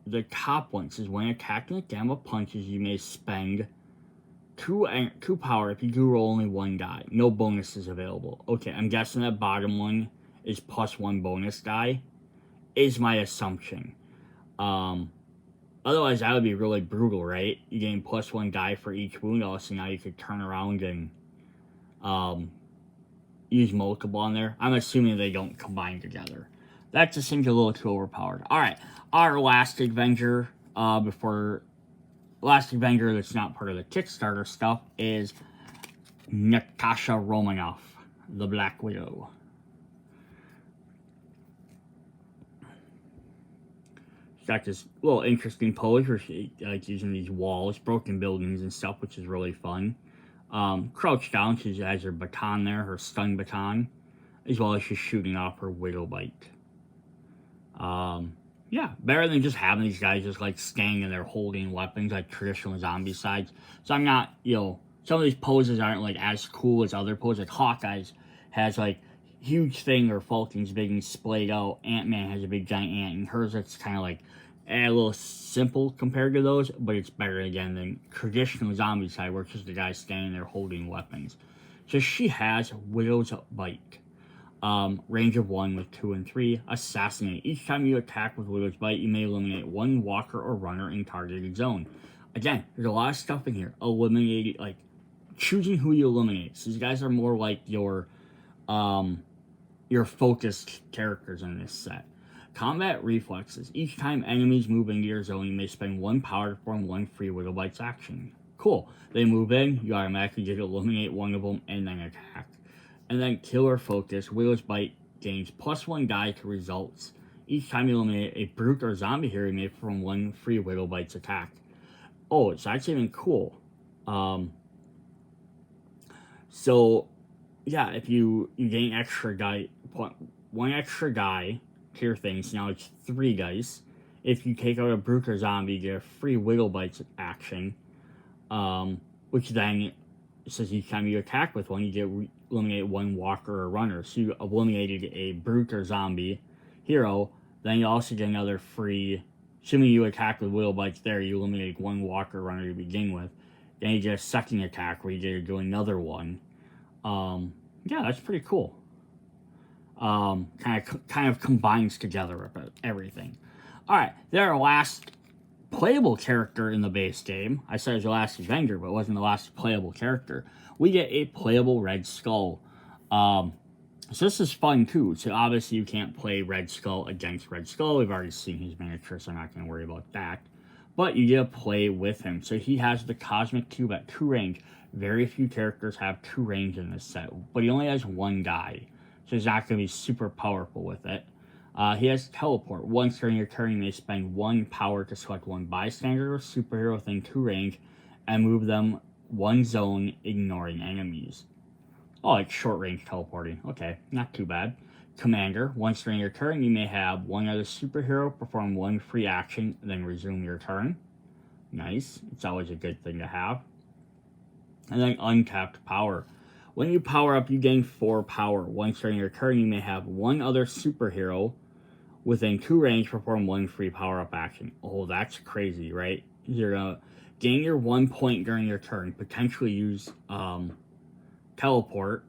the top one? It says when attacking with Gamma Punches, you may spend 2 power. If you do, roll only 1 die. No bonuses available. Okay, I'm guessing that bottom one is plus 1 bonus die, is my assumption. Otherwise, that would be really brutal, right? You gain plus 1 die for each wound. Also, now you could turn around and use multiple on there. I'm assuming they don't combine together. That just seems a little too overpowered. Alright, our last Avenger, last Avenger that's not part of the Kickstarter stuff is Natasha Romanoff, the Black Widow. She's got this little interesting pose where she like using these walls, broken buildings and stuff, which is really fun. Crouched down, she has her baton there, her stun baton, as well as she's shooting off her Widow Bite. Yeah, better than just having these guys just like standing there holding weapons like traditional zombie sides. So I'm not, some of these poses aren't like as cool as other poses. Like Hawkeye's has like huge thing, or Falcon's big and splayed out. Ant-Man has a big giant ant, and hers it's kind of like a little simple compared to those, but it's better again than traditional zombie side where it's just the guy standing there holding weapons. So she has Widow's Bite. Range of 1 with 2 and 3. Assassinate. Each time you attack with Widow's Bite, you may eliminate 1 walker or runner in targeted zone. Again, there's a lot of stuff in here. Eliminating, like, choosing who you eliminate. So these guys are more like your focused characters in this set. Combat Reflexes. Each time enemies move into your zone, you may spend 1 power to perform 1 free Widow Bites action. Cool. They move in, you automatically get to eliminate 1 of them and then attack. And then Killer Focus. Widow's Bite gains plus 1 die to results. Each time you eliminate a brute or zombie hero, you may perform 1 free Widow Bites attack. Oh, so that's even cool. So, yeah, if you gain extra die, 1 extra die to your things, now it's 3 dice. If you take out a brute or zombie, you get a free Widow Bites action, which then says each time you attack with one, you get eliminate 1 walker or runner. So you eliminated a brute or zombie hero, then you also get another free, assuming you attack with Widow Bites there, you eliminated 1 walker or runner to begin with. Then you get a second attack where you get to do another one. Yeah, that's pretty cool. Kind of combines together everything. Alright, then our last playable character in the base game. I said it was the last Avenger, but it wasn't the last playable character. We get a playable Red Skull. So this is fun too. So obviously you can't play Red Skull against Red Skull. We've already seen his miniature, so I'm not going to worry about that. But you get to play with him. So he has the Cosmic Cube at 2 range. Very few characters have 2 range in this set, but he only has 1 die. So he's not going to be super powerful with it. He has Teleport. Once during your turn, you may spend 1 power to select 1 bystander or superhero within 2 range and move them 1 zone, ignoring enemies. Oh, like short range teleporting. Okay, not too bad. Commander. Once during your turn, you may have 1 other superhero perform 1 free action, then resume your turn. Nice. It's always a good thing to have. And then Untapped Power. When you power up, you gain 4 power. Once during your turn, you may have 1 other superhero Within 2 range, perform 1 free power-up action. Oh, that's crazy, right? You're gonna gain your 1 point during your turn, potentially use teleport,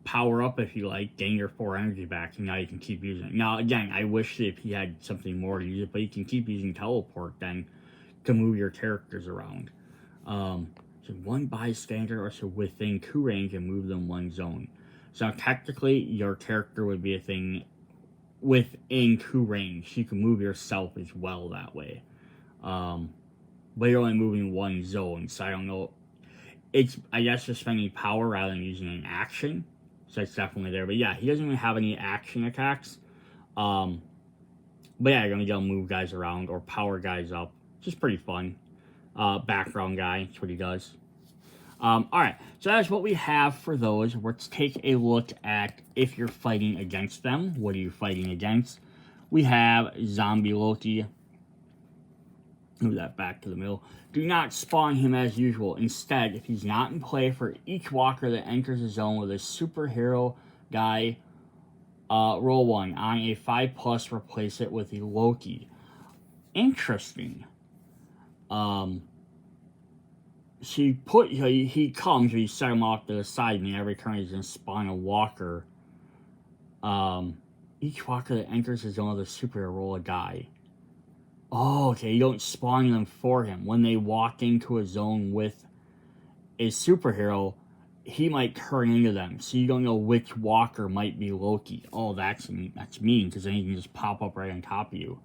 power up if you like, gain your 4 energy back, and now you can keep using it. Now, again, I wish if he had something more to use it, but you can keep using teleport then to move your characters around. So 1 bystander, or so within 2 range, and move them 1 zone. So technically, your character would be a thing within 2 range. You can move yourself as well that way. But you're only moving 1 zone, so I don't know. It's, I guess, just spending power rather than using an action. So it's definitely there. But yeah, he doesn't even have any action attacks. But yeah, you're going to be able to move guys around or power guys up. Which is pretty fun. Background guy, that's what he does. Alright, so that's what we have for those. Let's take a look at if you're fighting against them. What are you fighting against? We have Zombie Loki. Move that back to the middle. Do not spawn him as usual. Instead, if he's not in play, for each walker that enters the zone with a superhero guy, roll 1. On a 5+, replace it with a Loki. Interesting. He comes, you set him off to the side, and every turn he's going to spawn a walker. Each walker that enters the zone with a superhero, roll a die. Oh, okay, you don't spawn them for him. When they walk into a zone with a superhero, he might turn into them, so you don't know which walker might be Loki. Oh, that's mean, because then he can just pop up right on top of you.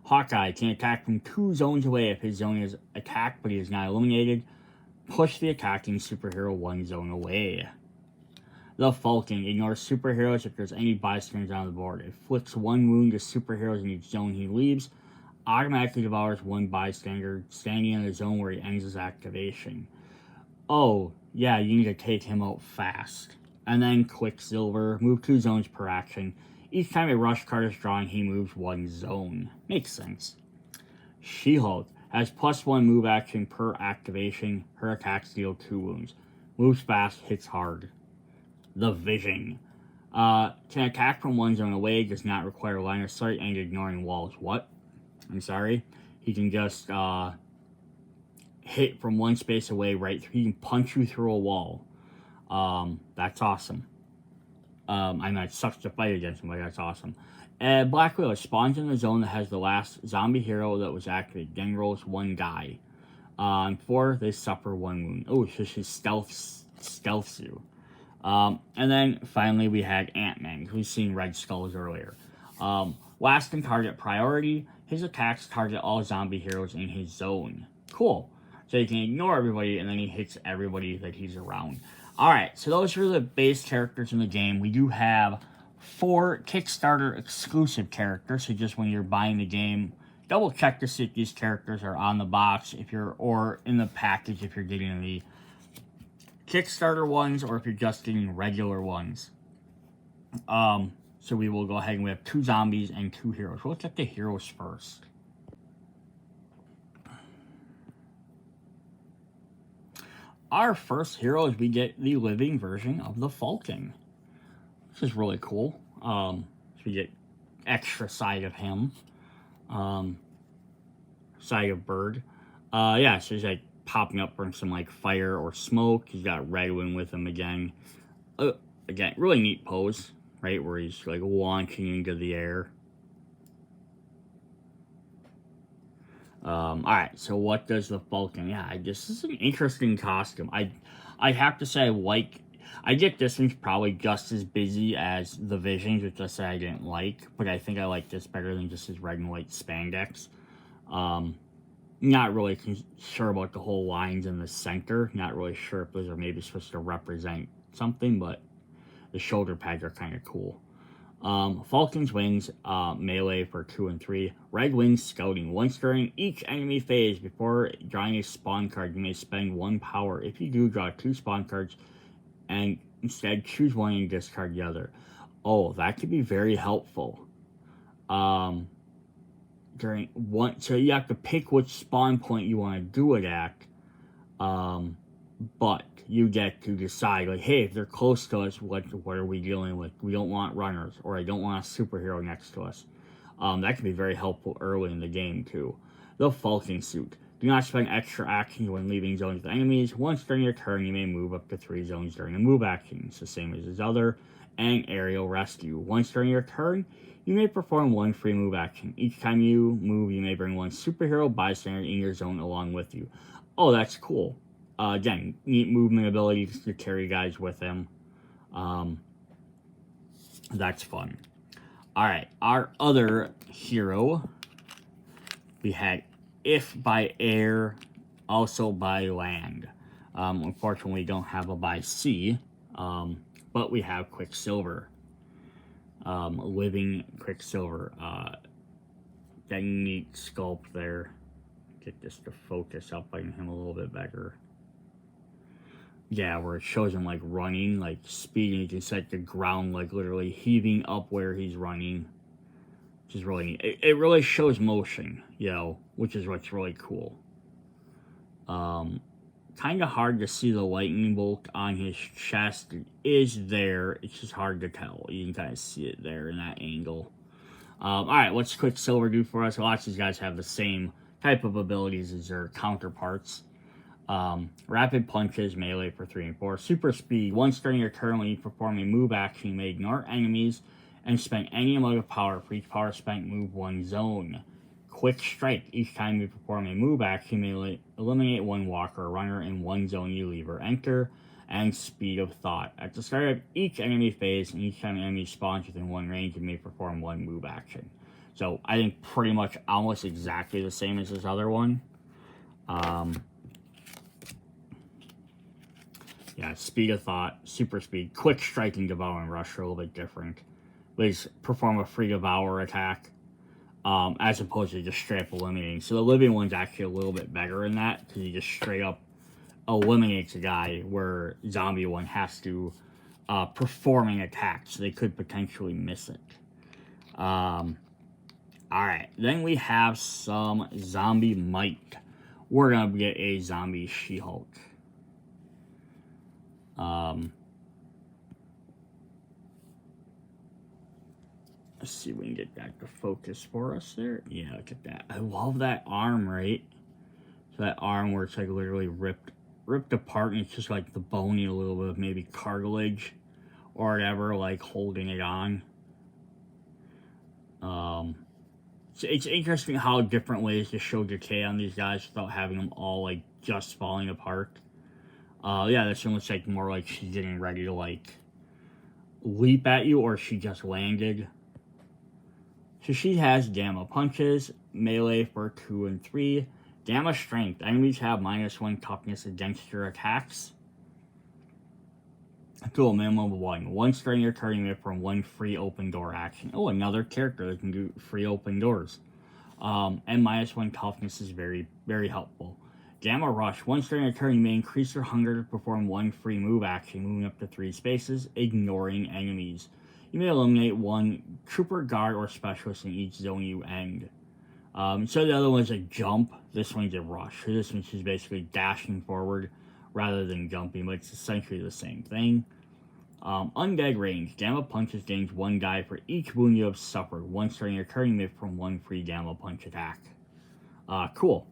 Hawkeye can attack from 2 zones away if his zone is attacked, but he is not eliminated. Push the attacking superhero 1 zone away. The Falcon ignores superheroes if there's any bystanders on the board. It inflicts 1 wound to superheroes in each zone he leaves. Automatically devours 1 bystander standing in the zone where he ends his activation. Oh, yeah, you need to take him out fast. And then Quicksilver, move 2 zones per action. Each time a rush card is drawn, he moves 1 zone. Makes sense. She-Hulk has +1 move action per activation. Her attacks deal 2 wounds. Moves fast, hits hard. The Vision can attack from 1 zone away, does not require line of sight, and ignoring walls. What? I'm sorry. He can just hit from 1 space away right through. He can punch you through a wall. That's awesome. I mean, it sucks to fight against him, but that's awesome. Black Widow spawns in the zone that has the last zombie hero that was activated. Then rolls 1 die. On 4, they suffer 1 wound. Oh, so she stealths you. And then finally we had Ant-Man. We've seen Red Skulls earlier. Last in target priority. His attacks target all zombie heroes in his zone. Cool. So he can ignore everybody, and then he hits everybody that he's around. Alright, so those are the base characters in the game. We do have 4 Kickstarter exclusive characters, so just when you're buying the game, double check to see if these characters are on the box, or in the package if you're getting the Kickstarter ones, or if you're just getting regular ones. So we will go ahead and we have 2 zombies and 2 heroes. We'll look at the heroes first. Our first hero is we get the living version of the Falcon, which is really cool. So we get extra side of him, side of bird. Yeah, so he's like popping up from some like fire or smoke. He's got Red Wing with him again. Again, really neat pose, right, where he's like launching into the air. Alright, so what does the Falcon? Yeah, this is an interesting costume. I have to say, I get this one's probably just as busy as the Visions, which I said I didn't like, but I think I like this better than just his red and white spandex. Not really sure about the whole lines in the center. Not really sure if those are maybe supposed to represent something, but the shoulder pads are kind of cool. Falcon's wings, melee for 2 and 3. Red Wings scouting. Once during each enemy phase, before drawing a spawn card, you may spend 1 power. If you do, draw 2 spawn cards, and instead choose 1 and discard the other. Oh, that could be very helpful. So you have to pick which spawn point you want to do it at. But you get to decide, like, hey, if they're close to us, what are we dealing with? We don't want runners, or I don't want a superhero next to us. That can be very helpful early in the game, too. The Falcon Suit. Do not spend extra actions when leaving zones with enemies. Once during your turn, you may move up to 3 zones during a move action. It's the same as his other. And Aerial Rescue. Once during your turn, you may perform 1 free move action. Each time you move, you may bring 1 superhero bystander in your zone along with you. Oh, that's cool. Again, neat movement abilities to carry guys with him. That's fun. Alright, our other hero, we had If by air, also by land. Unfortunately, we don't have a by sea, but we have Quicksilver. Living Quicksilver. That neat sculpt there. Get this to focus up on him a little bit better. Yeah, where it shows him like running, like speeding. You can set the ground like literally heaving up where he's running, which is really neat. It really shows motion, you know, which is what's really cool. Kind of hard to see the lightning bolt on his chest. It is there. It's just hard to tell. You can kind of see it there in that angle. Alright, what's Quicksilver do for us? Lots of these guys have the same type of abilities as their counterparts. Rapid punches, melee for 3 and 4. Super speed. Once during your turn, when you perform a move action, you may ignore enemies and spend any amount of power. For each power spent, move 1 zone. Quick strike. Each time you perform a move action, you may eliminate 1 walker or runner in 1 zone you leave or enter. And speed of thought. At the start of each enemy phase, and each time an enemy spawns within 1 range, you may perform 1 move action. So I think pretty much almost exactly the same as this other one. Yeah, speed of thought, super speed, quick strike, and devour and rush are a little bit different. Please perform a free devour attack, as opposed to just straight up eliminating. So the living one's actually a little bit better in that, because you just straight up eliminates a guy, where zombie one has to perform an attack, so they could potentially miss it. Alright, then we have some zombie might. We're going to get a zombie She-Hulk. Let's see if we can get that to focus for us there. Yeah, look at that. I love that arm, right? So that arm where it's like literally ripped apart, and it's just like the bony, a little bit of maybe cartilage or whatever, like holding it on. It's interesting how different ways to show decay on these guys without having them all like just falling apart. Yeah, this one looks like more like she's getting ready to like leap at you, or she just landed. So she has Gamma Punches, Melee for 2 and 3, Gamma Strength. Enemies have -1 toughness against your attacks. To a minimum of 1. Once during your turn, you may perform 1 free open door action. Oh, another character that can do free open doors. And -1 toughness is very, very helpful. Gamma Rush. Once during your turn, you may increase your hunger to perform 1 free move action, moving up to 3 spaces, ignoring enemies. You may eliminate 1 trooper, guard, or specialist in each zone you end. So the other one's a jump. This one's a rush. So this one's just basically dashing forward rather than jumping, but it's essentially the same thing. Undead range. Gamma Punches gains 1 die for each wound you have suffered. Once during your turn, you may perform 1 free Gamma Punch attack. Cool.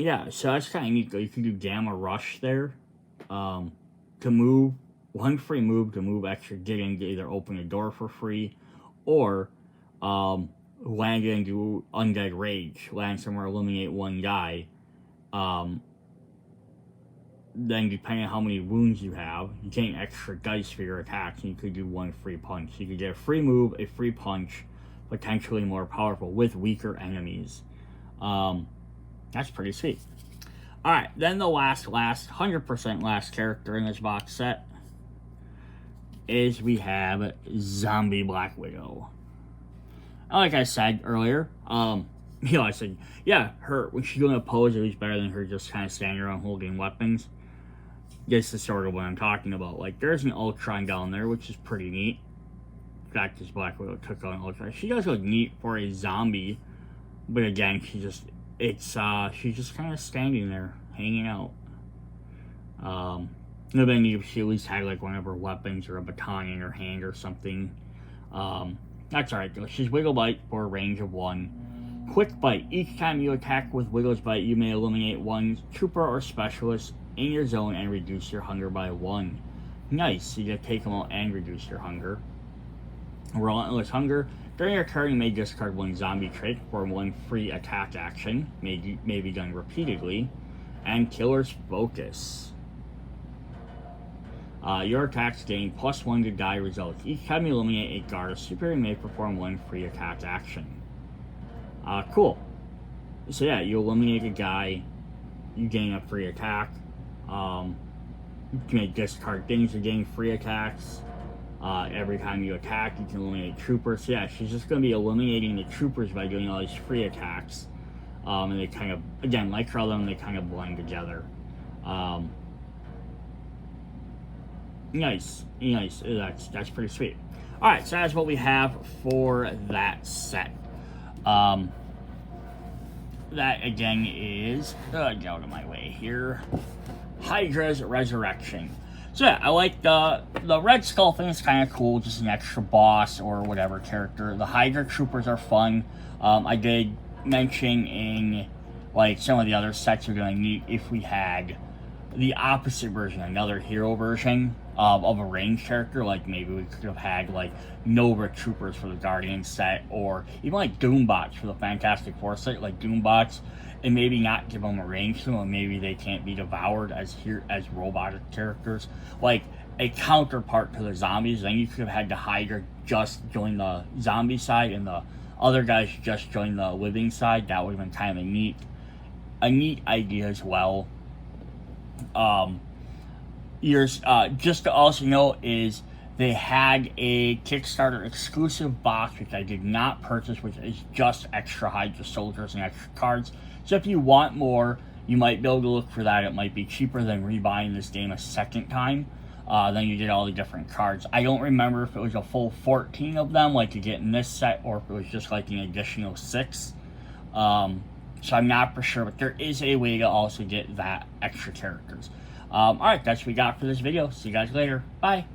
Yeah, so that's kind of neat. You can do Gamma Rush there. To move, 1 free move to move extra, get in, to either open a door for free, or land in, do Undead Rage, land somewhere, eliminate 1 guy. Then depending on how many wounds you have, you gain extra dice for your attacks, and you could do 1 free punch. You could get a free move, a free punch, potentially more powerful with weaker enemies. That's pretty sweet. Alright, then the last 100% last character in this box set is we have Zombie Black Widow. Like I said earlier, I said, yeah, when she's doing a pose, it was better than her just kind of standing around holding weapons. This is sort of what I'm talking about. Like, there's an Ultron down there, which is pretty neat. In fact, this Black Widow took on Ultron. She does look neat for a zombie, but again, she's just kind of standing there, hanging out. No big deal if she at least had like one of her weapons or a baton in her hand or something. That's alright though. She's Wiggle Bite for a range of 1. Quick Bite. Each time you attack with Wiggle's Bite, you may eliminate one trooper or specialist in your zone and reduce your hunger by 1. Nice. You get to take them out and reduce your hunger. Relentless Hunger. During your turn, you may discard 1 zombie trait for 1 free attack action. May be done repeatedly. And Killer's Focus. Your attacks gain +1 to die results. Each time you eliminate a guard or super, you may perform 1 free attack action. Cool. So yeah, you eliminate a guy, you gain a free attack. You may discard things to gain free attacks. Every time you attack, you can eliminate troopers. So yeah, she's just going to be eliminating the troopers by doing all these free attacks. And they kind of, again, like her other, they kind of blend together. Nice. That's pretty sweet. Alright, so that's what we have for that set. That again is, get out of my way here, Hydra's Resurrection. So yeah, I like the Red Skull thing is kind of cool, just an extra boss or whatever character. The HYDRA Troopers are fun. I did mention in like some of the other sets are going to need if we had the opposite version, another hero version of a ranged character, like maybe we could have had like Nova Troopers for the Guardian set, or even like Doombots for the Fantastic Four set, like Doombots, and maybe not give them a range to them, and maybe they can't be devoured as robotic characters, like a counterpart to the zombies. Then you could have had the HYDRA just join the zombie side and the other guys just join the living side. That would have been kind of a neat idea as well. Just to also note is they had a Kickstarter exclusive box, which I did not purchase, which is just extra HYDRA soldiers and extra cards. So if you want more, you might be able to look for that. It might be cheaper than rebuying this game a second time. Then you get all the different cards. I don't remember if it was a full 14 of them, like you get in this set, or if it was just like an additional 6. So I'm not for sure, but there is a way to also get that extra characters. Alright, that's what we got for this video. See you guys later. Bye.